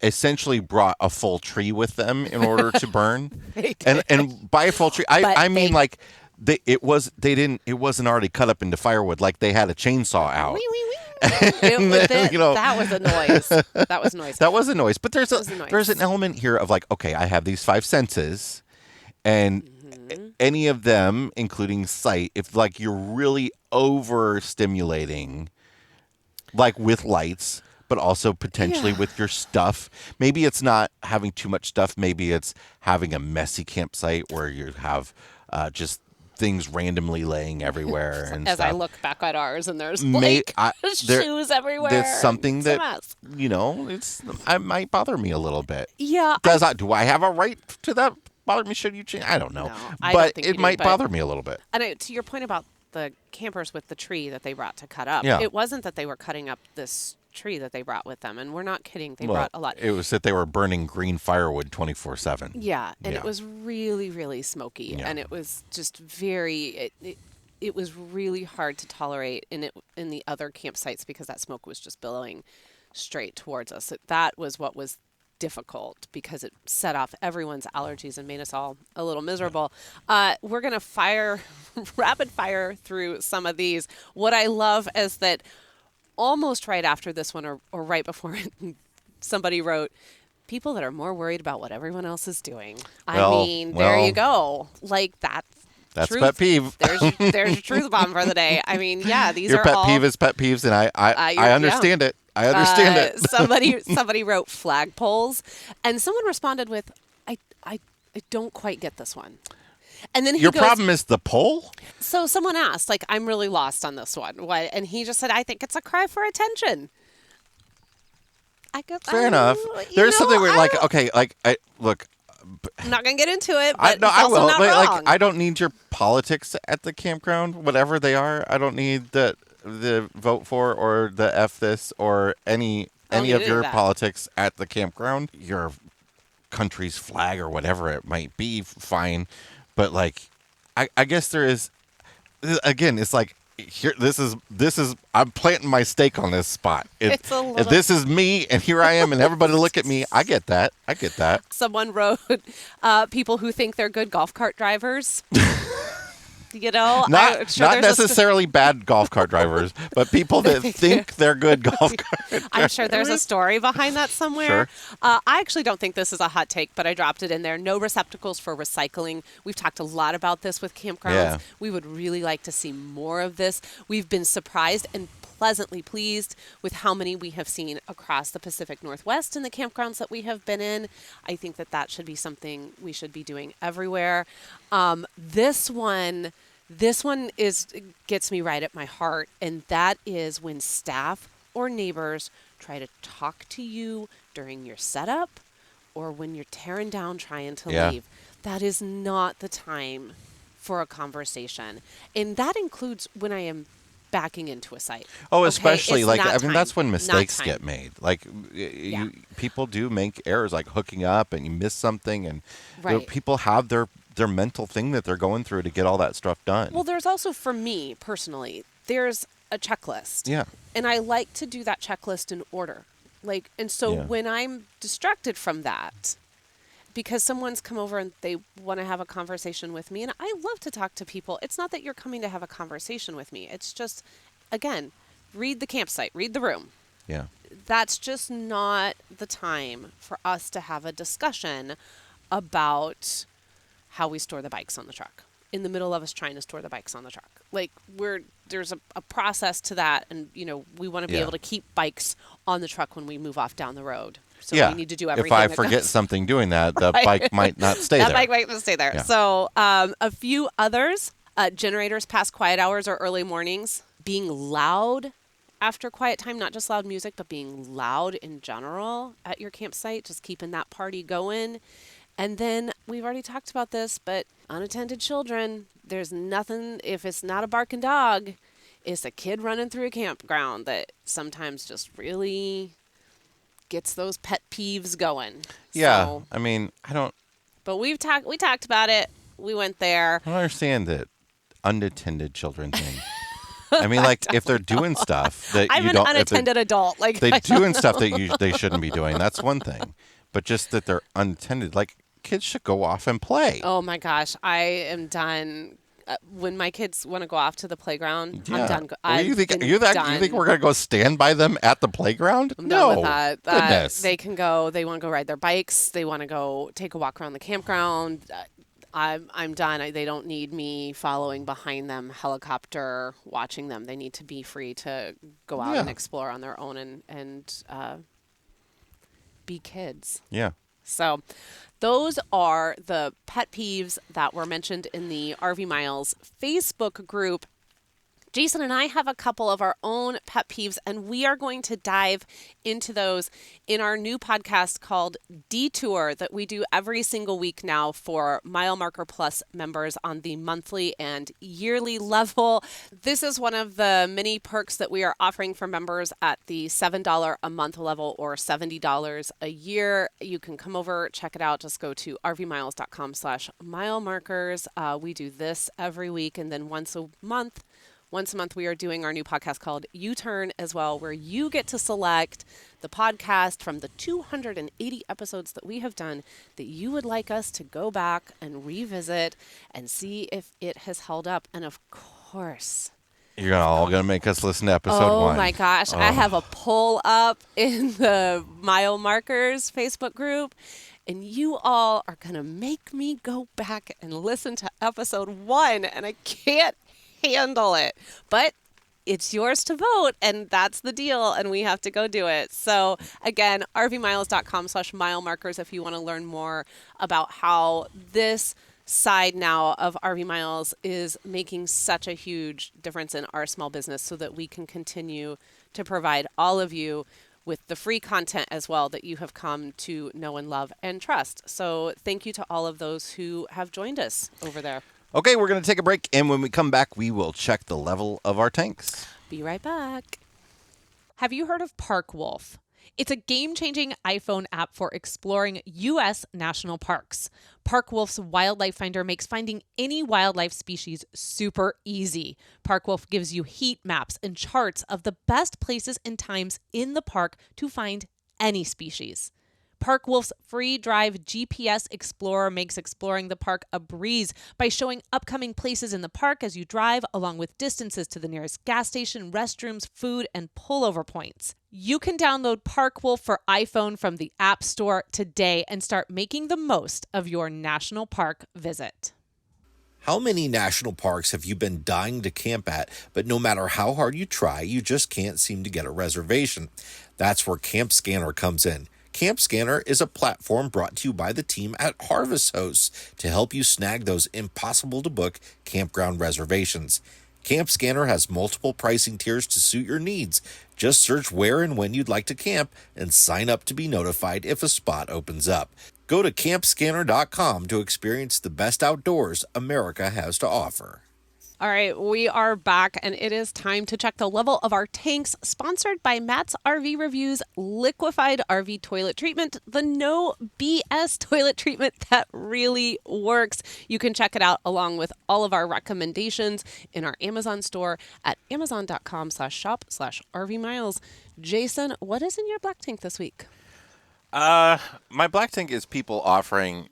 essentially brought a full tree with them in order to burn. And by a full tree, I mean like it wasn't already cut up into firewood, like they had a chainsaw out. Wee, wee, wee. That was a noise. That was noise. That was a noise. But That was a noise. there's an element here of like, okay, I have these 5 senses, and any of them, including sight, if like you're really overstimulating, like with lights, but also potentially with your stuff. Maybe it's not having too much stuff. Maybe it's having a messy campsite where you have just things randomly laying everywhere and As stuff. I look back at ours, and there's shoes everywhere. There's something it's that it might bother me a little bit. Yeah. Do I have a right to that? Bother me? Should you change? I don't know, No, I but don't think it might bother me a little bit. And to your point about the campers with the tree that they brought to cut up, Yeah. it wasn't that they were cutting up this tree that they brought with them, and we're not kidding. They brought a lot. It was that they were burning green firewood 24/7. Yeah, and it was really, really smoky, and it was just very. It was really hard to tolerate in the other campsites because that smoke was just billowing straight towards us. That was what was difficult because it set off everyone's allergies and made us all a little miserable. We're going to rapid fire through some of these. What I love is that almost right after this one or right before it, somebody wrote, people that are more worried about what everyone else is doing. There you go. Like that's truth. Pet peeve. There's your truth bomb for the day. I mean, yeah, these your are pet all... peeve is pet peeves, and I understand it. I understand it. Somebody wrote flagpoles, and someone responded with, I don't quite get this one. And then your problem is the pole? So someone asked, like, I'm really lost on this one. What? And he just said, I think it's a cry for attention. I go, fair enough. There's something where, like, okay, like, look. I'm not gonna get into it, but I will. Not but wrong. like, I don't need your politics at the campground, whatever they are. I don't need the vote for or the F this or any of your politics at the campground. Your country's flag or whatever it might be, fine. But like, I guess there is. Again, it's like here. This is. I'm planting my stake on this spot. This is me, and here I am, and everybody look at me. I get that. Someone wrote, people who think they're good golf cart drivers. Not necessarily bad golf cart drivers, but people that think they're good golf cart drivers. I'm sure there's a story behind that somewhere. Sure. I actually don't think this is a hot take, but I dropped it in there. No receptacles for recycling. We've talked a lot about this with campgrounds. Yeah. We would really like to see more of this. We've been surprised and pleasantly pleased with how many we have seen across the Pacific Northwest in the campgrounds that we have been in. I think that should be something we should be doing everywhere. This one gets me right at my heart, and that is when staff or neighbors try to talk to you during your setup or when you're tearing down trying to leave. That is not the time for a conversation. And that includes when I am backing into a site. Oh, especially like, I mean, time. that's when mistakes get made. Like people do make errors, like hooking up and you miss something, and people have their mental thing that they're going through to get all that stuff done. Well, there's also, for me personally, there's a checklist. Yeah. And I like to do that checklist in order. When I'm distracted from that, because someone's come over and they want to have a conversation with me, and I love to talk to people. It's not that you're coming to have a conversation with me. It's just, again, read the campsite, read the room. Yeah. That's just not the time for us to have a discussion about how we store the bikes on the truck in the middle of us trying to store the bikes on the truck. Like there's a process to that. And, we want to be able to keep bikes on the truck when we move off down the road. So we need to do everything. If I forget something doing that, the bike might not stay there. That bike might not stay there. Yeah. So a few others, generators past quiet hours or early mornings, being loud after quiet time, not just loud music, but being loud in general at your campsite, just keeping that party going. And then we've already talked about this, but unattended children, there's nothing, if it's not a barking dog, it's a kid running through a campground that sometimes just really gets those pet peeves going. Yeah. So, I mean, I don't. But we talked about it. We went there. I don't understand that unattended children thing. I mean, like, if they're doing stuff that I'm you an don't. unattended adult. Like they're doing stuff that they shouldn't be doing. That's one thing. But just that they're unattended, like, kids should go off and play. Oh my gosh, I am done when my kids want to go off to the playground, I'm Yeah. done. You think Been you think done. we're gonna go stand by them at the playground? I'm done with No. that. Goodness. They can go. They want to go ride their bikes. They want to go take a walk around the campground. I'm done. They don't need me following behind them, helicopter watching them. They need to be free to go out and Yeah. explore on their own and be kids. Yeah. So, those are the pet peeves that were mentioned in the RV Miles Facebook group. Jason and I have a couple of our own pet peeves, and we are going to dive into those in our new podcast called Detour that we do every single week now for Mile Marker Plus members on the monthly and yearly level. This is one of the many perks that we are offering for members at the $7 a month level or $70 a year. You can come over, check it out. Just go to rvmiles.com/mile markers. We do this every week, and then once a month, we are doing our new podcast called U-Turn as well, where you get to select the podcast from the 280 episodes that we have done that you would like us to go back and revisit and see if it has held up. And of course, You're all gonna make us listen to episode 1. oh my gosh, I have a poll up in the Mile Markers Facebook group. And you all are going to make me go back and listen to episode 1. And I can't handle it, but it's yours to vote, and that's the deal, and we have to go do it. So again, rvmiles.com/mile markers if you want to learn more about how this side now of RV Miles is making such a huge difference in our small business so that we can continue to provide all of you with the free content as well that you have come to know and love and trust. So thank you to all of those who have joined us over there. Okay, we're going to take a break, and when we come back, we will check the level of our tanks. Be right back. Have you heard of Park Wolf? It's a game-changing iPhone app for exploring U.S. national parks. Park Wolf's Wildlife Finder makes finding any wildlife species super easy. Park Wolf gives you heat maps and charts of the best places and times in the park to find any species. Park Wolf's free drive GPS Explorer makes exploring the park a breeze by showing upcoming places in the park as you drive, along with distances to the nearest gas station, restrooms, food, and pullover points. You can download Park Wolf for iPhone from the App Store today and start making the most of your national park visit. How many national parks have you been dying to camp at, but no matter how hard you try, you just can't seem to get a reservation? That's where CampScanner comes in. CampScanner is a platform brought to you by the team at Harvest Hosts to help you snag those impossible-to-book campground reservations. CampScanner has multiple pricing tiers to suit your needs. Just search where and when you'd like to camp and sign up to be notified if a spot opens up. Go to campscanner.com to experience the best outdoors America has to offer. All right, we are back, and it is time to check the level of our tanks, sponsored by Matt's RV Reviews Liquefied RV Toilet Treatment, the no BS toilet treatment that really works. You can check it out along with all of our recommendations in our Amazon store at amazon.com/shop/RV Miles. Jason, what is in your black tank this week? My black tank is people offering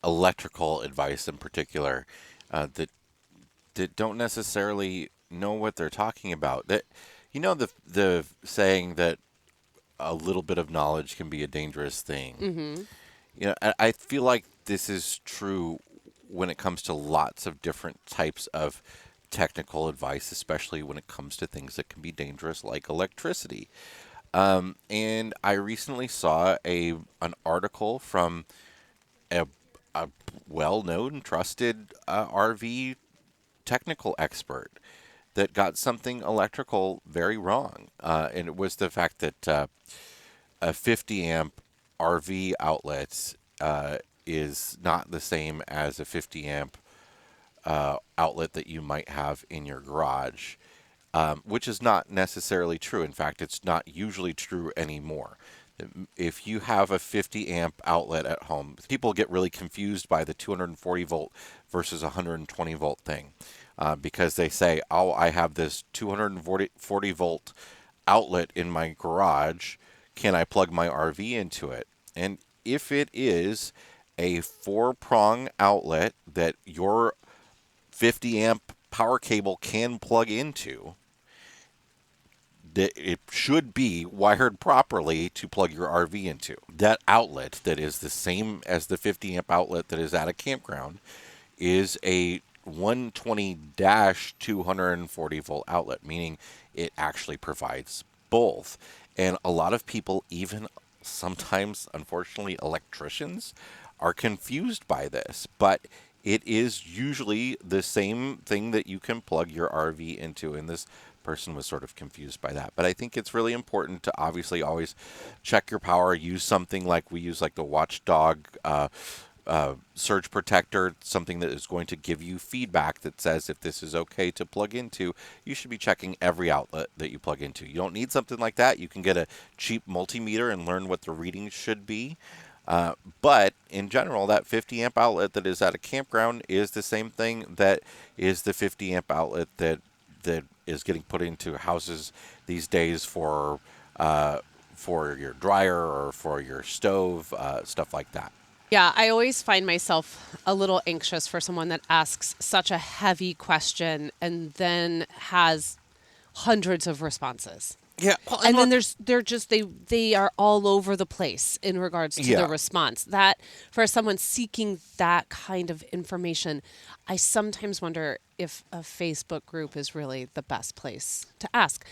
electrical advice in particular that don't necessarily know what they're talking about. That, you know, the saying that a little bit of knowledge can be a dangerous thing. Mm-hmm. You know, I feel like this is true when it comes to lots of different types of technical advice, especially when it comes to things that can be dangerous, like electricity. And I recently saw an article from a well-known, trusted RV technical expert that got something electrical very wrong. And it was the fact that a 50 amp RV outlet is not the same as a 50 amp outlet that you might have in your garage, which is not necessarily true. In fact, it's not usually true anymore. If you have a 50 amp outlet at home, people get really confused by the 240 volt versus 120 volt thing, because they say, oh, I have this 240 volt outlet in my garage. Can I plug my RV into it? And if it is a 4-prong outlet that your 50 amp power cable can plug into, that it should be wired properly to plug your RV into. That outlet that is the same as the 50 amp outlet that is at a campground is a 120-240 volt outlet, meaning it actually provides both. And a lot of people, even sometimes, unfortunately, electricians, are confused by this. But it is usually the same thing that you can plug your RV into, and this person was sort of confused by that. But I think it's really important to obviously always check your power. Use something like we use, like the Watchdog surge protector, something that is going to give you feedback that says if this is okay to plug into. You should be checking every outlet that you plug into. You don't need something like that. You can get a cheap multimeter and learn what the readings should be. But in general, that 50 amp outlet that is at a campground is the same thing that is the 50 amp outlet that is getting put into houses these days for your dryer or for your stove, stuff like that. Yeah, I always find myself a little anxious for someone that asks such a heavy question and then has hundreds of responses. Yeah, well, and then they are all over the place in regards to the response. That for someone seeking that kind of information, I sometimes wonder if a Facebook group is really the best place to ask.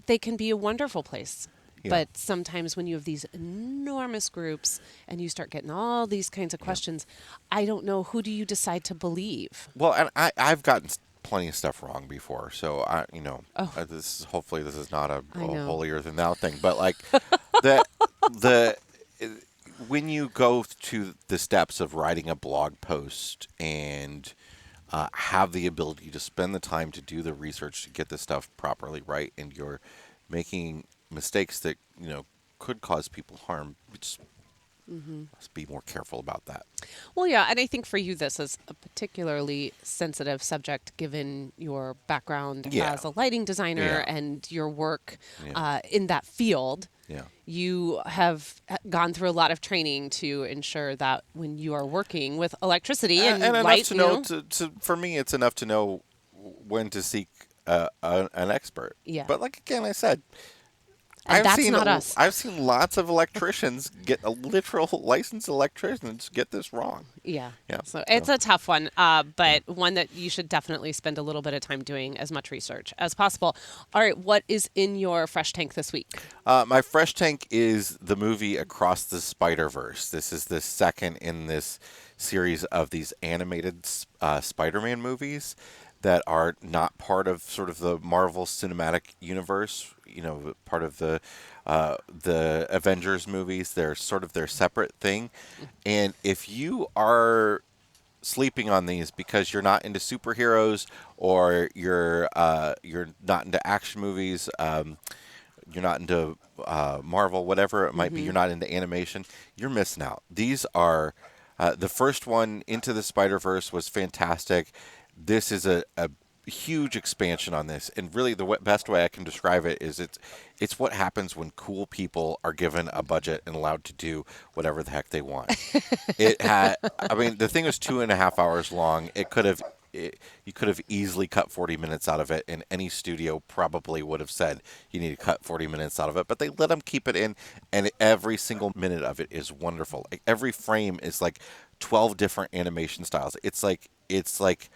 They can be a wonderful place. Yeah. But sometimes when you have these enormous groups and you start getting all these kinds of questions, I don't know, who do you decide to believe? Well, and I've gotten plenty of stuff wrong before, so hopefully this is not a holier than thou thing, but like when you go to the steps of writing a blog post and have the ability to spend the time to do the research to get the stuff properly right, and you're making mistakes that could cause people harm, just must be more careful about that. Well, yeah, and I think for you this is a particularly sensitive subject given your background as a lighting designer and your work in that field. Yeah. You have gone through a lot of training to ensure that when you are working with electricity and light, enough to know, for me, it's enough to know when to seek an expert. Yeah. But like again, I said, not us. I've seen lots of electricians literal licensed electricians get this wrong. Yeah. So it's a tough one, but one that you should definitely spend a little bit of time doing as much research as possible. All right, what is in your fresh tank this week? My fresh tank is the movie Across the Spider-Verse. This is the second in this series of these animated Spider-Man movies that are not part of sort of the Marvel Cinematic Universe, part of the Avengers movies. They're sort of their separate thing. And if you are sleeping on these because you're not into superheroes, or you're not into action movies, you're not into Marvel, whatever it might be, you're not into animation, you're missing out. These are the first one, Into the Spider-Verse, was fantastic. This is a huge expansion on this, and really the best way I can describe it is it's what happens when cool people are given a budget and allowed to do whatever the heck they want. The thing was 2.5 hours long. You could have easily cut 40 minutes out of it, and any studio probably would have said you need to cut 40 minutes out of it, but they let them keep it in, and every single minute of it is wonderful. Every frame is like 12 different animation styles. It's like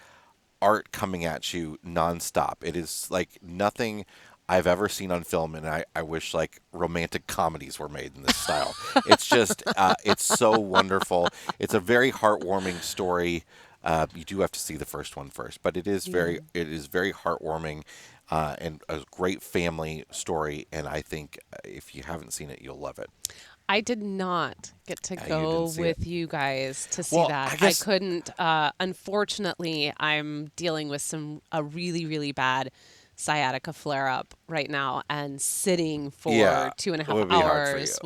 art coming at you nonstop. It is like nothing I've ever seen on film, and I wish like romantic comedies were made in this style. It's just it's so wonderful. It's a very heartwarming story. You do have to see the first one first, but it is very heartwarming and a great family story. And I think if you haven't seen it, you'll love it. I did not get to go with you guys to see that. I couldn't. Unfortunately, I'm dealing with a really, really bad sciatica flare-up right now, and sitting for 2.5 hours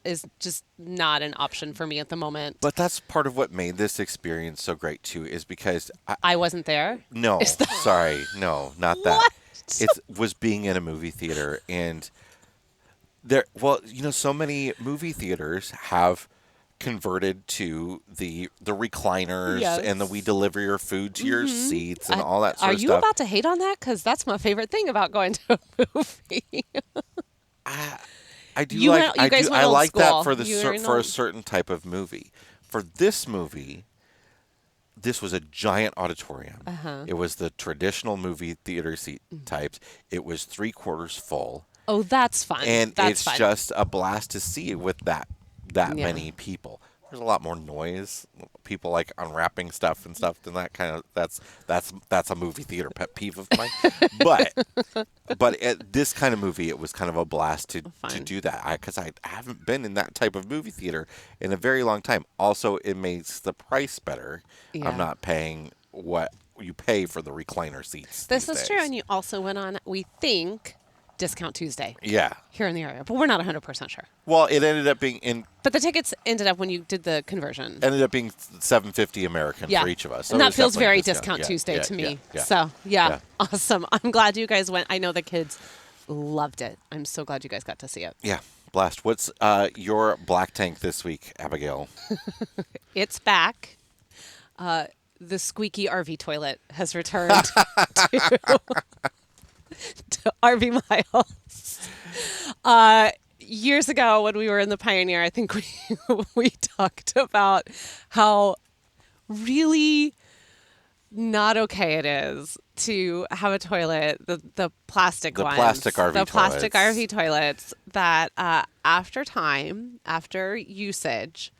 is just not an option for me at the moment. But that's part of what made this experience so great too, is because I wasn't there. No, sorry, no, not that. What? It was being in a movie theater, and so many movie theaters have converted to the recliners, Yes. and then we deliver your food to your seats and all that sort Are of you stuff. about to hate on that? Because that's my favorite thing about going to a movie. I do You like went- you I guys do went I old like that school. for You were for a not- certain type of movie. For this movie, this was a giant auditorium. It was the traditional movie theater seat types. It was 3/4 full. Oh, that's fun. And That's it's fun. just a blast to see with that Yeah. many people. There's a lot more noise, people like unwrapping stuff and stuff, and that kind of that's a movie theater pet peeve of mine. but at this kind of movie, it was kind of a blast to do that, because I haven't been in that type of movie theater in a very long time. Also, it makes the price better. Yeah. I'm not paying what you pay for the recliner seats. This these is true. days. And you also went on, we think, Discount Tuesday Yeah. here in the area, but we're not 100% sure. Well, it ended up being But the tickets ended up when you did the conversion. $750 American Yeah. for each of us. So And it that was feels definitely a very discount. Discount Yeah, Tuesday yeah, to me. yeah. So, Yeah. awesome. I'm glad you guys went. I know the kids loved it. I'm so glad you guys got to see it. Yeah, blast. What's your black tank this week, Abigail? It's back. The squeaky RV toilet has returned to RV Miles. Years ago, when we were in the Pioneer, I think we talked about how really not okay it is to have a toilet, the plastic The ones, plastic RV the plastic toilets. RV toilets that after usage,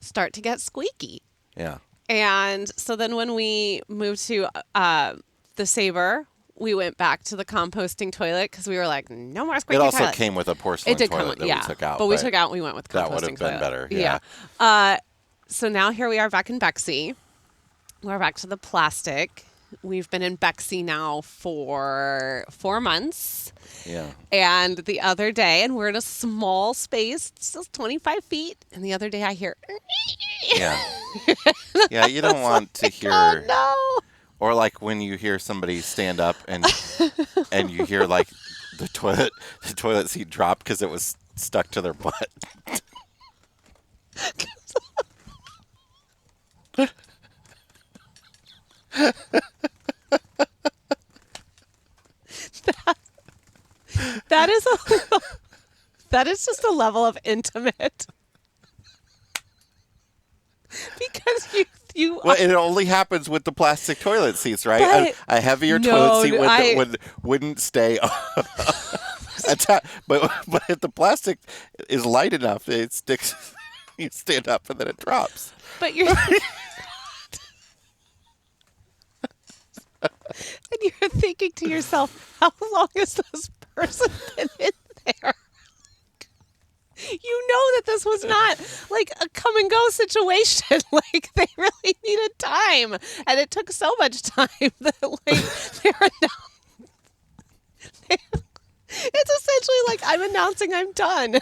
start to get squeaky. Yeah. And so then when we moved to the Sabre, we went back to the composting toilet because we were like, no more squeaky It also toilet. came with a porcelain It did toilet come with, that yeah. we took out. But we took out and we went with the composting that would have been toilet. better, yeah. So now here we are back in Bexley. We're back to the plastic. We've been in Bexley now for 4 months. Yeah. And the other day, and we're in a small space, it's just 25 feet. And the other day I hear, Yeah. Yeah, you don't want to hear. oh no. Or like when you hear somebody stand up and you hear like the toilet seat drop because it was stuck to their butt. That is just a level of intimate. Because you Well, it only happens with the plastic toilet seats, right? But- A heavier No, toilet seat I- wouldn't stay. But if the plastic is light enough, it sticks. You stand up and then it drops. but you're and you're thinking to yourself, how long has this person been in there? You know that this was not like a come and go situation. Like they really needed time, and it took so much time that like they're it's essentially like I'm announcing I'm done.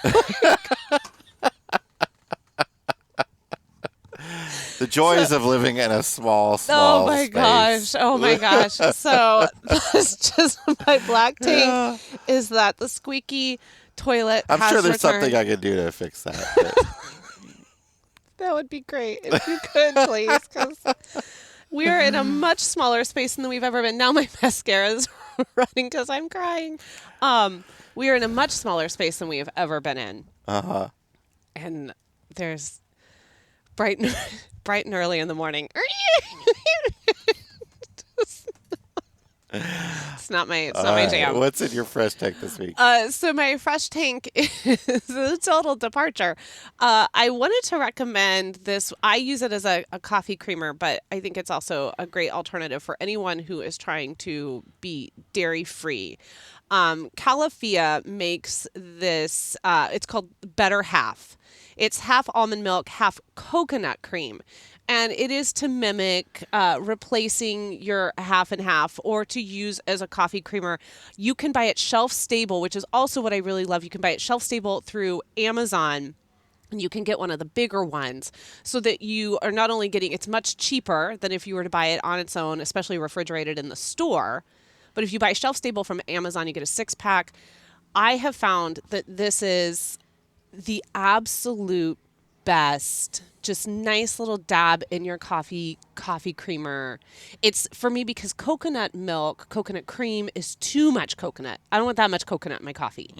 The joys of living in a small Oh my space. gosh. Oh my gosh. So that's just my black tank is that the squeaky toilet I'm has sure there's returned. something I could do to fix that. That would be great if you could, please, because we're in a much smaller space than we've ever been. Now my mascara is running because I'm crying. We are in a much smaller space than we have ever been in. Uh-huh. And there's bright and early in the morning. It's not my jam. What's in your fresh tank this week? So my fresh tank is a total departure. I wanted to recommend this. I use it as a coffee creamer, but I think it's also a great alternative for anyone who is trying to be dairy free. Califia makes this. It's called Better Half. It's half almond milk, half coconut cream. And it is to mimic replacing your half and half or to use as a coffee creamer. You can buy it shelf stable, which is also what I really love. You can buy it shelf stable through Amazon. And you can get one of the bigger ones so that you are not only getting, it's much cheaper than if you were to buy it on its own, especially refrigerated in the store. But if you buy shelf stable from Amazon, you get a 6-pack. I have found that this is the absolute best. Just nice little dab in your coffee creamer. It's for me because coconut milk, coconut cream is too much coconut. I don't want that much coconut in my coffee.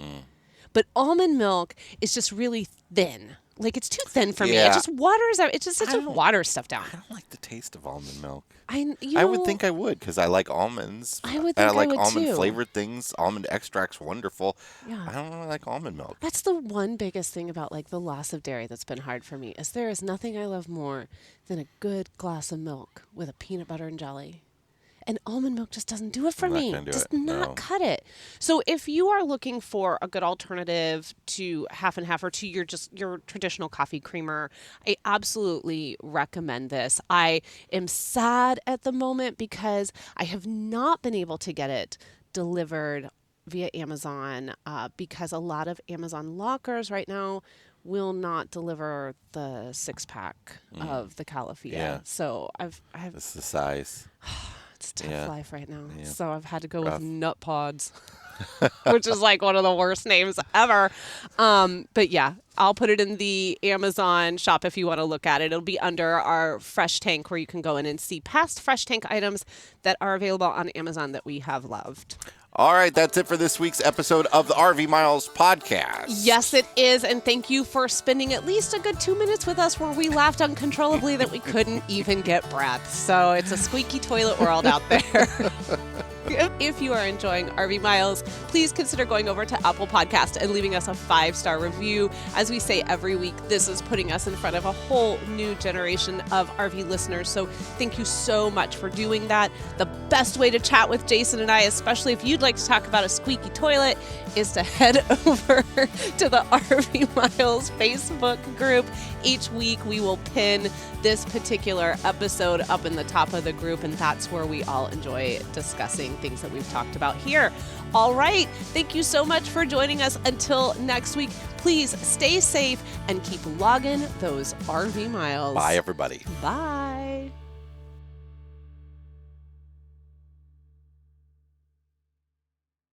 But almond milk is just really thin. Like, it's too thin for me. It just waters out. It just waters stuff down. I don't like the taste of almond milk. I would think I would because I like almonds. I would think and I like I would almond too. flavored things. Almond extract's wonderful. Yeah. I don't really like almond milk. That's the one biggest thing about like the loss of dairy that's been hard for me. Is there is nothing I love more than a good glass of milk with a peanut butter and jelly. And almond milk just doesn't do it for me. Does not cut it. So if you are looking for a good alternative to half and half or to your traditional coffee creamer, I absolutely recommend this. I am sad at the moment because I have not been able to get it delivered via Amazon because a lot of Amazon lockers right now will not deliver the 6-pack of the Calafia. Yeah. So I've It's the size. It's a tough life right now. Yeah. So I've had to go with Nut Pods, which is like one of the worst names ever. But yeah, I'll put it in the Amazon shop if you want to look at it. It'll be under our Fresh Tank where you can go in and see past Fresh Tank items that are available on Amazon that we have loved. All right, that's it for this week's episode of the RV Miles podcast. Yes, it is. And thank you for spending at least a good 2 minutes with us where we laughed uncontrollably that we couldn't even get breath. So it's a squeaky toilet world out there. If you are enjoying RV Miles, please consider going over to Apple Podcast and leaving us a 5-star review. As we say every week, this is putting us in front of a whole new generation of RV listeners. So thank you so much for doing that. The best way to chat with Jason and I, especially if you'd like to talk about a squeaky toilet, is to head over to the RV Miles Facebook group. Each week we will pin this particular episode up in the top of the group, and that's where we all enjoy discussing things that we've talked about here. All right. Thank you so much for joining us. Until next week, please stay safe and keep logging those RV miles. Bye, everybody. Bye.